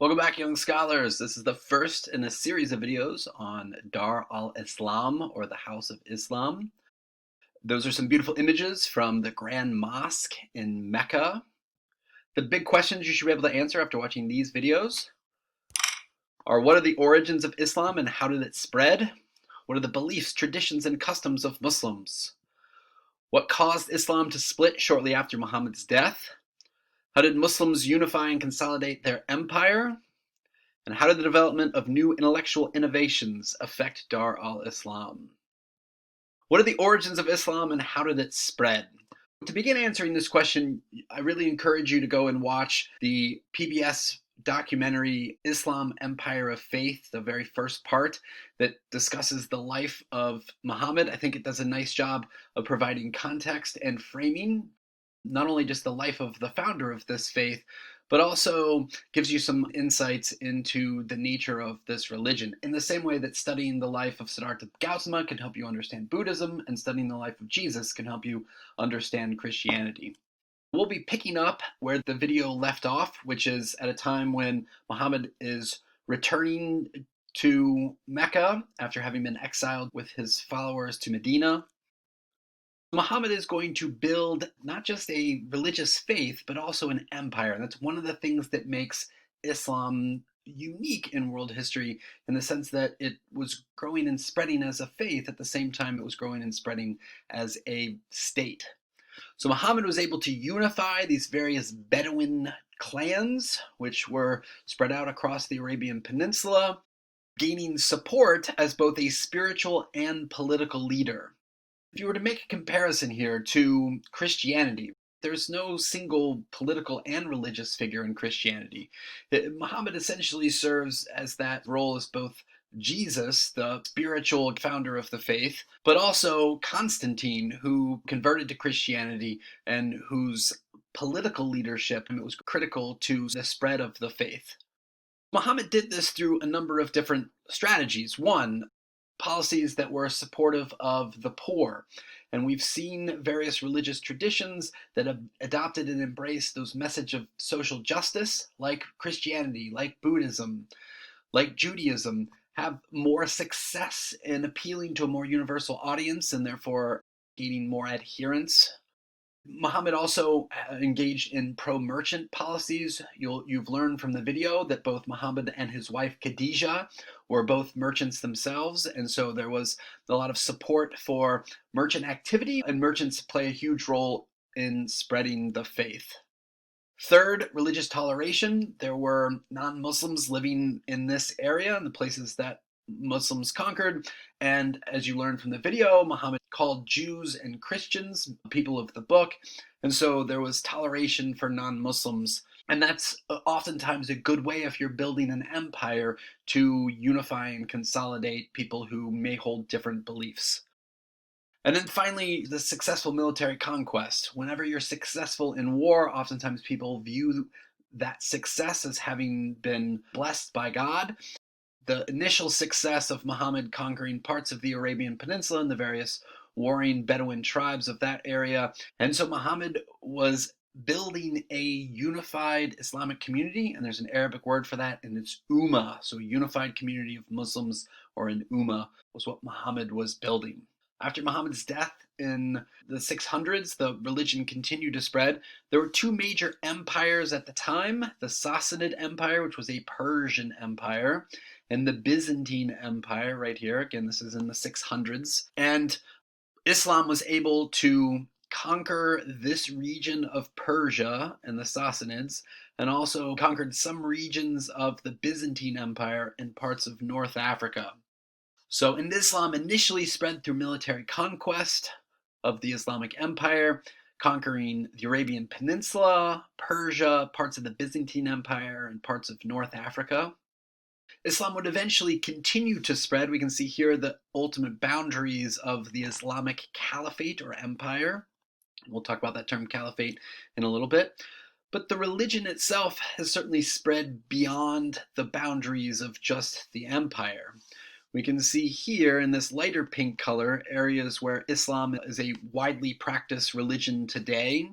Welcome back, young scholars. This is the first in a series of videos on Dar al-Islam, or the House of Islam. Those are some beautiful images from the Grand Mosque in Mecca. The big questions you should be able to answer after watching these videos are: what are the origins of Islam and how did it spread? What are the beliefs, traditions, and customs of Muslims? What caused Islam to split shortly after Muhammad's death? How did Muslims unify and consolidate their empire? And how did the development of new intellectual innovations affect Dar al-Islam? What are the origins of Islam and how did it spread? To begin answering this question, I really encourage you to go and watch the PBS documentary Islam Empire of Faith, the very first part that discusses the life of Muhammad. I think it does a nice job of providing context and framing, not only just the life of the founder of this faith, but also gives you some insights into the nature of this religion, in the same way that studying the life of Siddhartha Gautama can help you understand Buddhism, and studying the life of Jesus can help you understand Christianity. We'll be picking up where the video left off, which is at a time when Muhammad is returning to Mecca after having been exiled with his followers to Medina. Muhammad is going to build not just a religious faith, but also an empire. And that's one of the things that makes Islam unique in world history, in the sense that it was growing and spreading as a faith at the same time it was growing and spreading as a state. So Muhammad was able to unify these various Bedouin clans, which were spread out across the Arabian Peninsula, gaining support as both a spiritual and political leader. If you were to make a comparison here to Christianity, there's no single political and religious figure in Christianity. Muhammad essentially serves as that role as both Jesus, the spiritual founder of the faith, but also Constantine, who converted to Christianity and whose political leadership was critical to the spread of the faith. Muhammad did this through a number of different strategies. One, policies that were supportive of the poor. And we've seen various religious traditions that have adopted and embraced those messages of social justice, like Christianity, like Buddhism, like Judaism, have more success in appealing to a more universal audience and therefore gaining more adherents. Muhammad also engaged in pro-merchant policies. You've learned from the video that both Muhammad and his wife Khadijah were both merchants themselves, and so there was a lot of support for merchant activity, and merchants play a huge role in spreading the faith. Third, religious toleration. There were non-Muslims living in this area, in the places that Muslims conquered, and as you learned from the video, Muhammad called Jews and Christians people of the book, and so there was toleration for non-Muslims, and that's oftentimes a good way if you're building an empire to unify and consolidate people who may hold different beliefs. And then finally, the successful military conquest. Whenever you're successful in war, oftentimes people view that success as having been blessed by God. The initial success of Muhammad conquering parts of the Arabian Peninsula and the various warring Bedouin tribes of that area. And so Muhammad was building a unified Islamic community, and there's an Arabic word for that, and it's Ummah. So a unified community of Muslims, or an Ummah, was what Muhammad was building. After Muhammad's death in the 600s, the religion continued to spread. There were two major empires at the time: the Sassanid Empire, which was a Persian empire, and the Byzantine Empire, right here. Again, this is in the 600s. And Islam was able to conquer this region of Persia and the Sassanids, and also conquered some regions of the Byzantine Empire and parts of North Africa. So, Islam initially spread through military conquest of the Islamic Empire, conquering the Arabian Peninsula, Persia, parts of the Byzantine Empire, and parts of North Africa. Islam would eventually continue to spread. We can see here the ultimate boundaries of the Islamic Caliphate or empire. We'll talk about that term caliphate in a little bit. But the religion itself has certainly spread beyond the boundaries of just the empire. We can see here in this lighter pink color areas where Islam is a widely practiced religion today.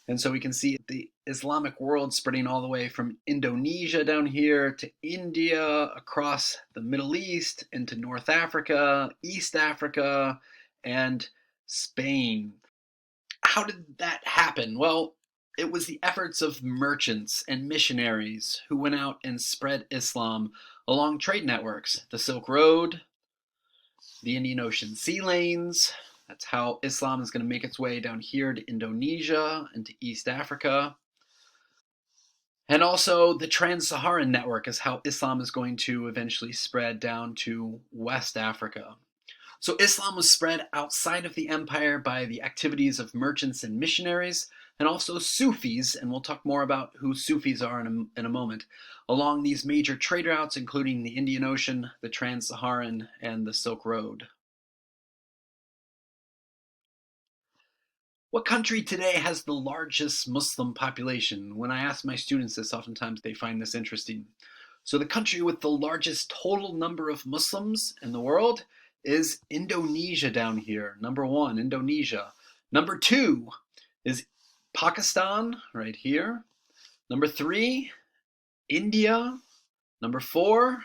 And so we can see the Islamic world spreading all the way from Indonesia down here to India, across the Middle East, into North Africa, East Africa, and Spain. How did that happen? Well, it was the efforts of merchants and missionaries who went out and spread Islam along trade networks, the Silk Road, the Indian Ocean sea lanes. That's how Islam is going to make its way down here to Indonesia and to East Africa. And also the Trans-Saharan network is how Islam is going to eventually spread down to West Africa. So Islam was spread outside of the empire by the activities of merchants and missionaries, and also Sufis, and we'll talk more about who Sufis are in a moment, along these major trade routes, including the Indian Ocean, the Trans-Saharan, and the Silk Road. What country today has the largest Muslim population? When I ask my students this, oftentimes they find this interesting. So the country with the largest total number of Muslims in the world is Indonesia down here. Number 1, Indonesia. Number 2 is Pakistan, right here. Number 3, India. Number 4,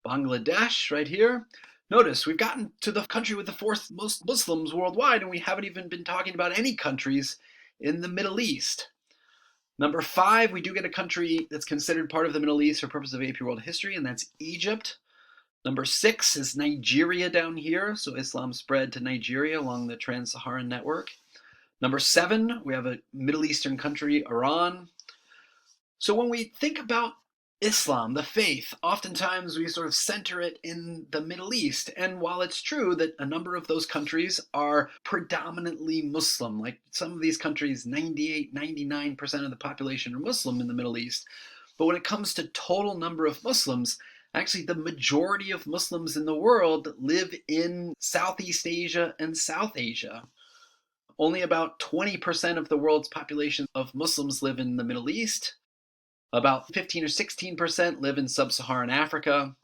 Bangladesh, right here. Notice we've gotten to the country with the 4th most Muslims worldwide, and we haven't even been talking about any countries in the Middle East. Number 5, we do get a country that's considered part of the Middle East for purposes of AP World History, and that's Egypt. Number 6 is Nigeria down here, so Islam spread to Nigeria along the Trans-Saharan network. Number 7, we have a Middle Eastern country, Iran. So when we think about Islam, the faith, oftentimes we sort of center it in the Middle East. And while it's true that a number of those countries are predominantly Muslim, like some of these countries, 98, 99% of the population are Muslim in the Middle East. But when it comes to total number of Muslims, actually the majority of Muslims in the world live in Southeast Asia and South Asia. Only about 20% of the world's population of Muslims live in the Middle East. About 15 or 16% live in sub-Saharan Africa,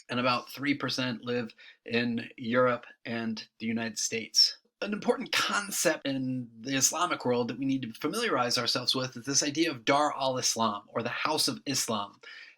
and about 3% live in Europe and the United States. An important concept in the Islamic world that we need to familiarize ourselves with is this idea of Dar al-Islam, or the House of Islam.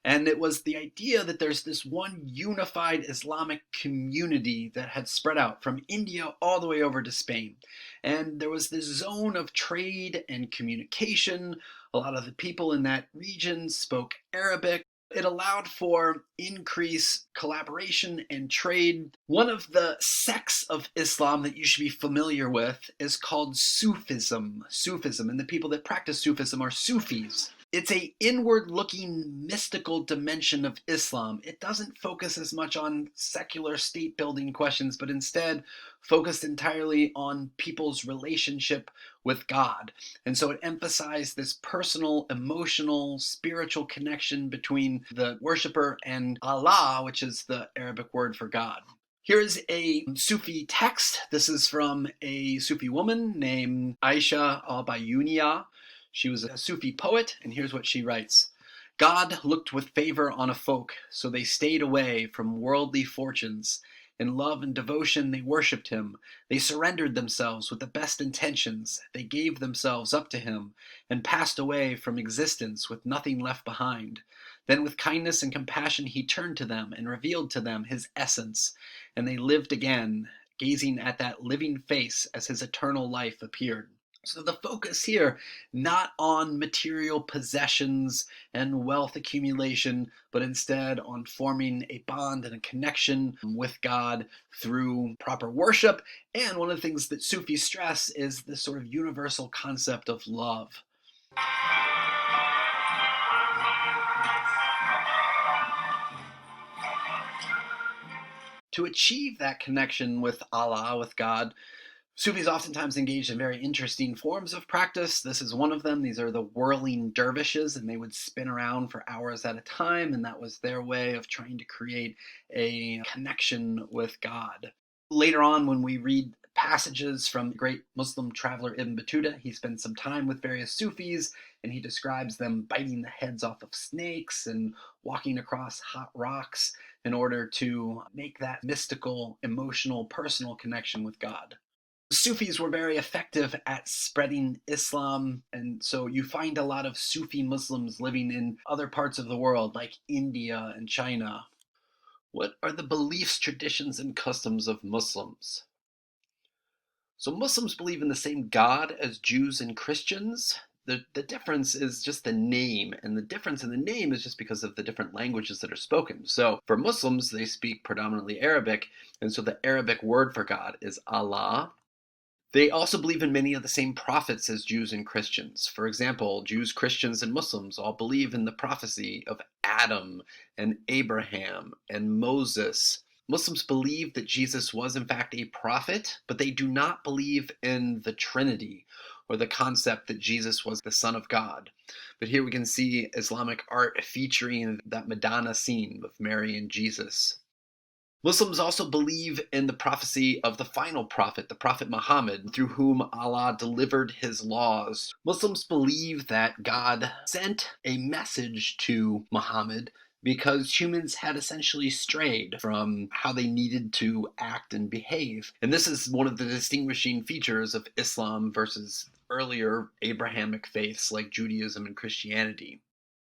And it was the idea that there's this one unified Islamic community that had spread out from India all the way over to Spain. And there was this zone of trade and communication. A lot of the people in that region spoke Arabic. It allowed for increased collaboration and trade. One of the sects of Islam that you should be familiar with is called Sufism. Sufism, and the people that practice Sufism are Sufis. It's an inward-looking mystical dimension of Islam. It doesn't focus as much on secular state-building questions, but instead focused entirely on people's relationship with God. And so it emphasized this personal, emotional, spiritual connection between the worshiper and Allah, which is the Arabic word for God. Here's a Sufi text. This is from a Sufi woman named Aisha al-Bayuniya. She was a Sufi poet, and here's what she writes. God looked with favor on a folk, so they stayed away from worldly fortunes. In love and devotion they worshipped him. They surrendered themselves with the best intentions. They gave themselves up to him, and passed away from existence with nothing left behind. Then with kindness and compassion he turned to them and revealed to them his essence, and they lived again, gazing at that living face as his eternal life appeared. So the focus here, not on material possessions and wealth accumulation, but instead on forming a bond and a connection with God through proper worship. And one of the things that Sufis stress is this sort of universal concept of love. To achieve that connection with Allah, with God, Sufis oftentimes engaged in very interesting forms of practice. This is one of them. These are the whirling dervishes, and they would spin around for hours at a time, and that was their way of trying to create a connection with God. Later on, when we read passages from the great Muslim traveler Ibn Battuta, he spends some time with various Sufis, and he describes them biting the heads off of snakes and walking across hot rocks. in order to make that mystical, emotional, personal connection with God. Sufis were very effective at spreading Islam, and so you find a lot of Sufi Muslims living in other parts of the world, like India and China. What are the beliefs, traditions, and customs of Muslims? So Muslims believe in the same God as Jews and Christians. The difference is just the name, and the difference in the name is just because of the different languages that are spoken. So for Muslims, they speak predominantly Arabic, and so the Arabic word for God is Allah. They also believe in many of the same prophets as Jews and Christians. For example, Jews, Christians, and Muslims all believe in the prophecy of Adam and Abraham and Moses. Muslims believe that Jesus was, in fact, a prophet, but they do not believe in the Trinity or the concept that Jesus was the Son of God. But here we can see Islamic art featuring that Madonna scene of Mary and Jesus. Muslims also believe in the prophecy of the final prophet, the Prophet Muhammad, through whom Allah delivered his laws. Muslims believe that God sent a message to Muhammad because humans had essentially strayed from how they needed to act and behave. And this is one of the distinguishing features of Islam versus earlier Abrahamic faiths like Judaism and Christianity.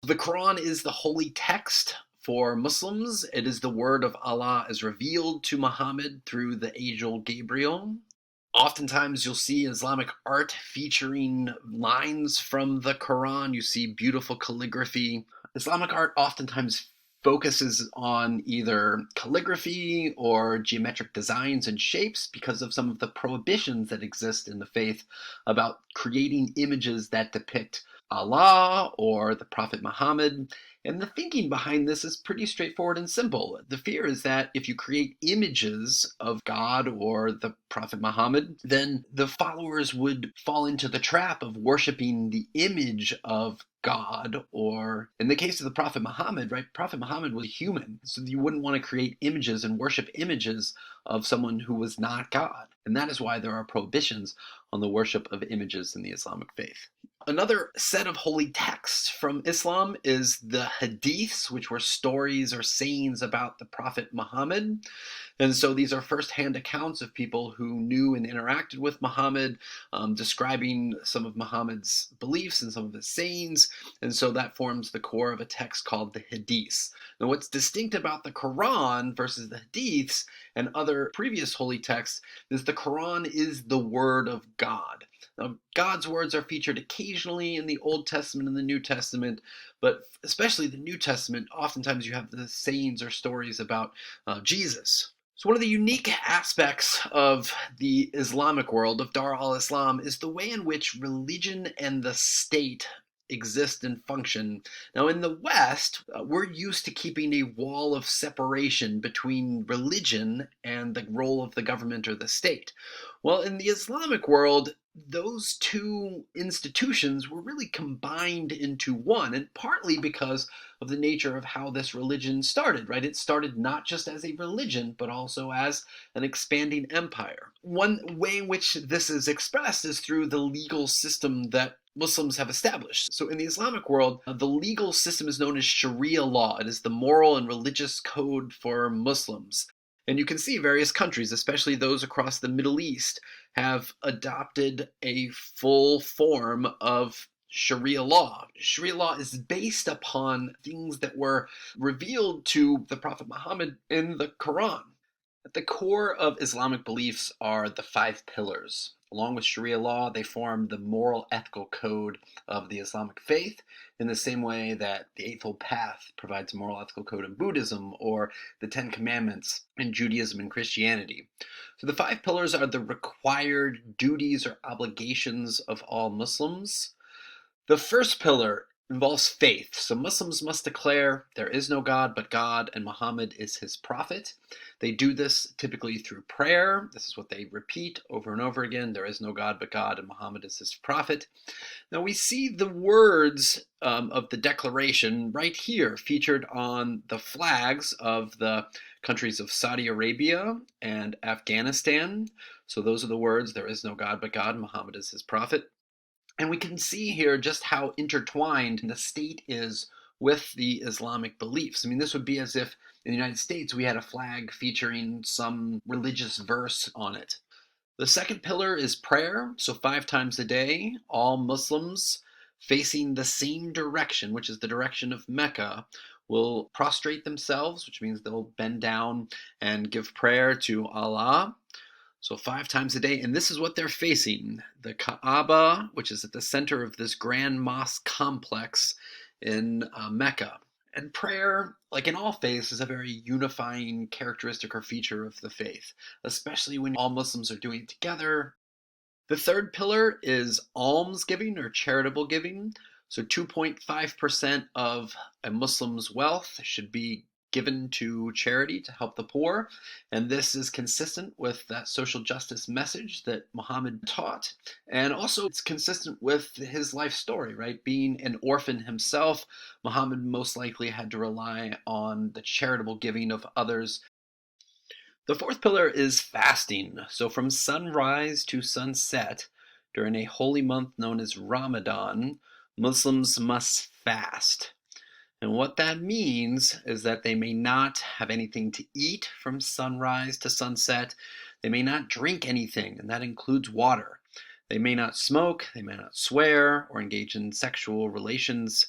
The Quran is the holy text for Muslims. It is the word of Allah as revealed to Muhammad through the angel Gabriel. Oftentimes you'll see Islamic art featuring lines from the Quran. You see beautiful calligraphy. Islamic art oftentimes focuses on either calligraphy or geometric designs and shapes because of some of the prohibitions that exist in the faith about creating images that depict Allah or the Prophet Muhammad. And the thinking behind this is pretty straightforward and simple. The fear is that if you create images of God or the Prophet Muhammad, then the followers would fall into the trap of worshiping the image of God, or in the case of the Prophet Muhammad, right? Prophet Muhammad was human, so you wouldn't want to create images and worship images of someone who was not God. And that is why there are prohibitions on the worship of images in the Islamic faith. Another set of holy texts from Islam is the Hadiths, which were stories or sayings about the Prophet Muhammad. And so these are first-hand accounts of people who knew and interacted with Muhammad, describing some of Muhammad's beliefs and some of his sayings. And so that forms the core of a text called the Hadiths. Now, what's distinct about the Quran versus the Hadiths and other previous holy texts is the Quran is the word of God. Now, God's words are featured occasionally in the Old Testament and the New Testament, but especially the New Testament, oftentimes you have the sayings or stories about Jesus. So one of the unique aspects of the Islamic world, of Dar al-Islam, is the way in which religion and the state exist and function. Now in the West, we're used to keeping a wall of separation between religion and the role of the government or the state. Well, in the Islamic world, those two institutions were really combined into one, and partly because of the nature of how this religion started, right? It started not just as a religion, but also as an expanding empire. One way in which this is expressed is through the legal system that Muslims have established. So in the Islamic world, the legal system is known as Sharia law. It is the moral and religious code for Muslims. And you can see various countries, especially those across the Middle East, have adopted a full form of Sharia law. Sharia law is based upon things that were revealed to the Prophet Muhammad in the Quran. At the core of Islamic beliefs are the five pillars. Along with Sharia law, they form the moral ethical code of the Islamic faith in the same way that the Eightfold Path provides a moral ethical code in Buddhism or the Ten Commandments in Judaism and Christianity. So the five pillars are the required duties or obligations of all Muslims. The first pillar involves faith. So Muslims must declare there is no God but God and Muhammad is his prophet. They do this typically through prayer. This is what they repeat over and over again. There is no God but God and Muhammad is his prophet. Now we see the words of the declaration right here featured on the flags of the countries of Saudi Arabia and Afghanistan. So those are the words, there is no God but God, Muhammad is his prophet. And we can see here just how intertwined the state is with the Islamic beliefs. I mean, this would be as if in the United States we had a flag featuring some religious verse on it. The second pillar is prayer. So 5 times a day, all Muslims facing the same direction, which is the direction of Mecca, will prostrate themselves, which means they'll bend down and give prayer to Allah. So 5 times a day, and this is what they're facing: the Kaaba, which is at the center of this grand mosque complex in Mecca. And prayer, like in all faiths, is a very unifying characteristic or feature of the faith, especially when all Muslims are doing it together. The third pillar is almsgiving or charitable giving. So 2.5% of a Muslim's wealth should be given to charity to help the poor. And this is consistent with that social justice message that Muhammad taught. And also it's consistent with his life story, right? Being an orphan himself, Muhammad most likely had to rely on the charitable giving of others. The fourth pillar is fasting. So from sunrise to sunset, during a holy month known as Ramadan, Muslims must fast. And what that means is that they may not have anything to eat from sunrise to sunset. They may not drink anything, and that includes water. They may not smoke, they may not swear, or engage in sexual relations.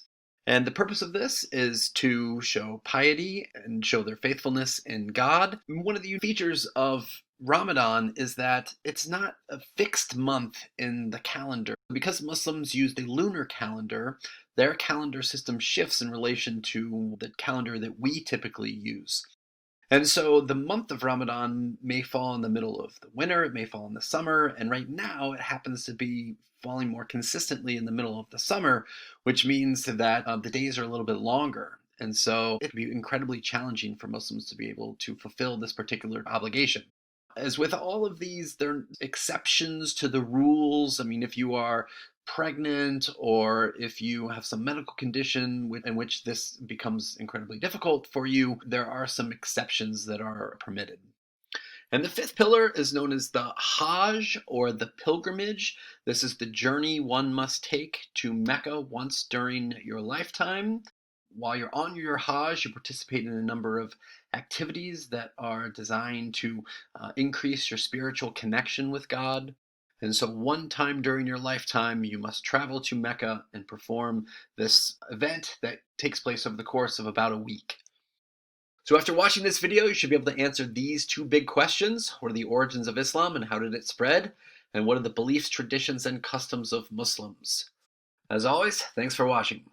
And the purpose of this is to show piety and show their faithfulness in God. One of the features of Ramadan is that it's not a fixed month in the calendar. Because Muslims use the lunar calendar, their calendar system shifts in relation to the calendar that we typically use. And so the month of Ramadan may fall in the middle of the winter, it may fall in the summer, and right now it happens to be falling more consistently in the middle of the summer, which means that the days are a little bit longer. And so it can be incredibly challenging for Muslims to be able to fulfill this particular obligation. As with all of these, there are exceptions to the rules. I mean, if you are pregnant or if you have some medical condition in which this becomes incredibly difficult for you, there are some exceptions that are permitted. And the fifth pillar is known as the Hajj, or the pilgrimage. This is the journey one must take to Mecca once during your lifetime. While you're on your Hajj, you participate in a number of activities that are designed to increase your spiritual connection with God. And so one time during your lifetime, you must travel to Mecca and perform this event that takes place over the course of about a week. So after watching this video, you should be able to answer these two big questions. What are the origins of Islam and how did it spread? And what are the beliefs, traditions, and customs of Muslims? As always, thanks for watching.